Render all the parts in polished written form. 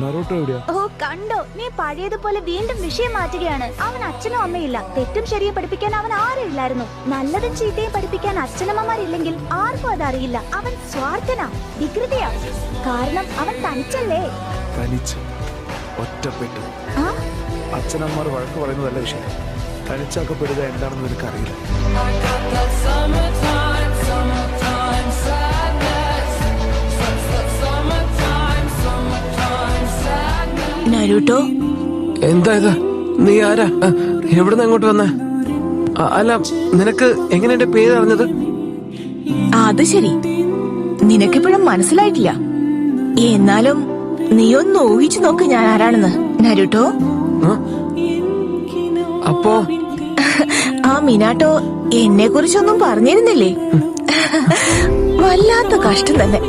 ഓ കണ്ടോ, നീ പഴയതുപോലെ വീണ്ടും വിഷയം മാറ്റുകയാണ്. അവൻ അച്ഛനും അമ്മയില്ല. തെറ്റും ശരിയും പഠിപ്പിക്കാൻ അവൻ ആരും ഇല്ലായിരുന്നു. നല്ലതും ചീത്തയും പഠിപ്പിക്കാൻ അച്ഛനമ്മമാരില്ലെങ്കിൽ ആർക്കും അതറിയില്ല. അവൻ സ്വാർത്ഥനാ, വികൃതിയാ. കാരണം അവൻ തനിച്ചല്ലേ. ഒറ്റപ്പെട്ടു. അച്ഛനമ്മമാർ വഴക്ക് പറയുന്നതല്ല വിഷയം. തനിച്ചാക്കപ്പെടുക എന്താണെന്ന് നിനക്കറിയില്ല. നരുട്ടോ, എന്താ ഇത്? നീ ആരാ? എവിടുന്ന് അങ്ങോട്ട് വന്ന? അല്ല, നിനക്ക് എങ്ങനെ എന്റെ പേര് അറിഞ്ഞത്? അത് ശരി, നിനക്കിപ്പോഴും മനസ്സിലായിട്ടില്ല. എന്നാലും നീ ഒന്ന് ഊഹിച്ചു നോക്ക് ഞാൻ ആരാണെന്ന്. നരുട്ടോ, അപ്പോ ആ മിനാട്ടോ എന്നെ കുറിച്ചൊന്നും പറഞ്ഞിരുന്നില്ലേ? വല്ലാത്ത കഷ്ടം തന്നെ.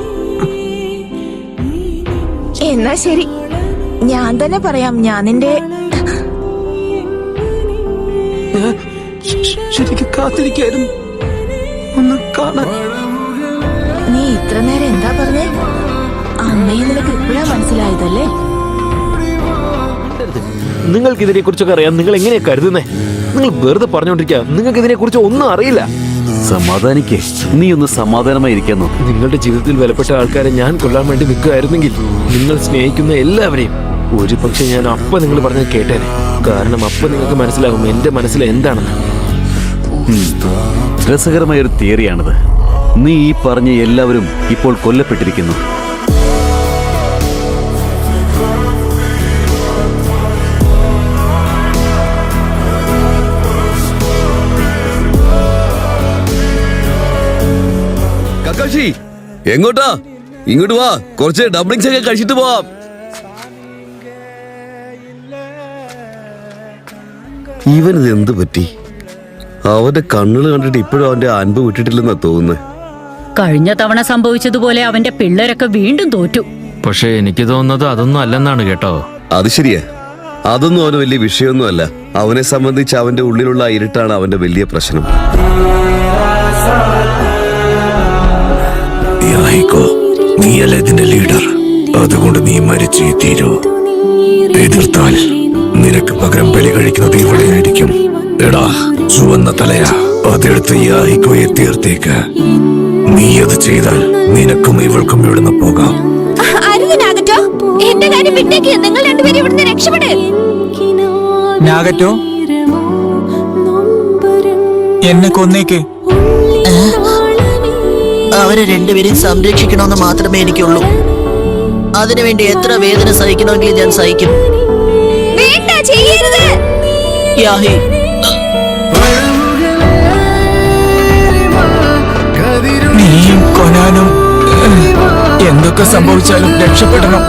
എന്നാ ശരി, ഞാൻ തന്നെ പറയാം. ഞാൻ നിന്റെ ശരിക്കും കാത്തിരിക്കായിരുന്നു ഒന്ന് കാണാൻ. നീ ഇത്ര നേരം എന്താ പറഞ്ഞേ? അമ്മയെ നിനക്ക് ഇപ്പോഴാ മനസ്സിലായതല്ലേ? നിങ്ങൾക്ക് ഇതിനെ കുറിച്ചൊക്കെ അറിയാം. നിങ്ങൾ എങ്ങനെയാ കരുതുന്നേ? നിങ്ങൾ വെറുതെ പറഞ്ഞോണ്ടിരിക്കുക. നിങ്ങൾക്ക് ഇതിനെ കുറിച്ച് ഒന്നും അറിയില്ല. സമാധാനിക്കേ, നീ ഒന്ന് സമാധാനമായി ഇരിക്കാൻ നോക്ക്. നിങ്ങളുടെ ജീവിതത്തിൽ വിലപ്പെട്ട ആൾക്കാരെ ഞാൻ കൊല്ലാൻ വേണ്ടി നിൽക്കുകയായിരുന്നെങ്കിൽ നിങ്ങൾ സ്നേഹിക്കുന്ന എല്ലാവരെയും ഒരു പക്ഷെ ഞാൻ അപ്പ നിങ്ങൾ പറഞ്ഞത് കേട്ടേനെ. കാരണം അപ്പ നിങ്ങൾക്ക് മനസ്സിലാകും എന്റെ മനസ്സിൽ എന്താണെന്ന്. രസകരമായൊരു തിയറിയാണിത്. നീ ഈ പറഞ്ഞ എല്ലാവരും ഇപ്പോൾ കൊല്ലപ്പെട്ടിരിക്കുന്നു. കക്കാശി, എങ്ങോട്ടാ? ഇങ്ങോട്ട് വാ, കുറച്ച് ഡംപ്ലിങ്സ് ഒക്കെ കഴിച്ചിട്ട് പോവാം. ഇവനിത് എന്ത് പറ്റി? അവന്റെ കണ്ണുകൾ കണ്ടിട്ട് ഇപ്പോഴും അവന്റെ അൻപ് വിട്ടിട്ടില്ലെന്നാ തോന്നുന്നത്. കഴിഞ്ഞ തവണ സംഭവിച്ചതുപോലെ അവന്റെ പിള്ളേരൊക്കെ വീണ്ടും തോറ്റു. പക്ഷെ എനിക്ക് തോന്നുന്നത് അതൊന്നും അല്ലെന്നാണ് കേട്ടോ. അത് ശരിയാ, അതൊന്നും അവന് വലിയ വിഷയമൊന്നും അല്ല. അവനെ സംബന്ധിച്ച് അവന്റെ ഉള്ളിലുള്ള ആ ഇരുട്ടാണ് അവന്റെ വലിയ പ്രശ്നം. നീയല്ല ഇതിന്റെ ലീഡർ, അതുകൊണ്ട് നീ മരിച്ചേ തീരൂ. എതിർത്താൽ നിനക്ക് പകരം ബലി കഴിക്കുന്നത് ഇവിടെയായിരിക്കും. എടാ, ചുവന്ന തലയാ, അതെടുത്ത് യാഹിക്കോയെ തീർത്തേക്ക്. നീ അത് ചെയ്താൽ നിനക്കും ഇവൾക്കും ഇവിടുന്ന് പോകാം. എന്റെ കാര്യം വിട്ടേക്ക്. നിങ്ങൾ രണ്ടുപേരും ഇവിടുന്ന് രക്ഷപ്പെട്. നാഗറ്റോ, എന്നെ കൊന്നേക്ക്. അവരെ രണ്ടുപേരും സംരക്ഷിക്കണമെന്ന് മാത്രമേ എനിക്കുള്ളൂ. അതിനുവേണ്ടി എത്ര വേദന സഹിക്കണമെങ്കിലും ഞാൻ സഹിക്കും. വേണ്ട, ചെയ്യരുത്. യാഹി, നീയും കൊനാനും എന്തൊക്കെ സംഭവിച്ചാലും രക്ഷപ്പെടണം.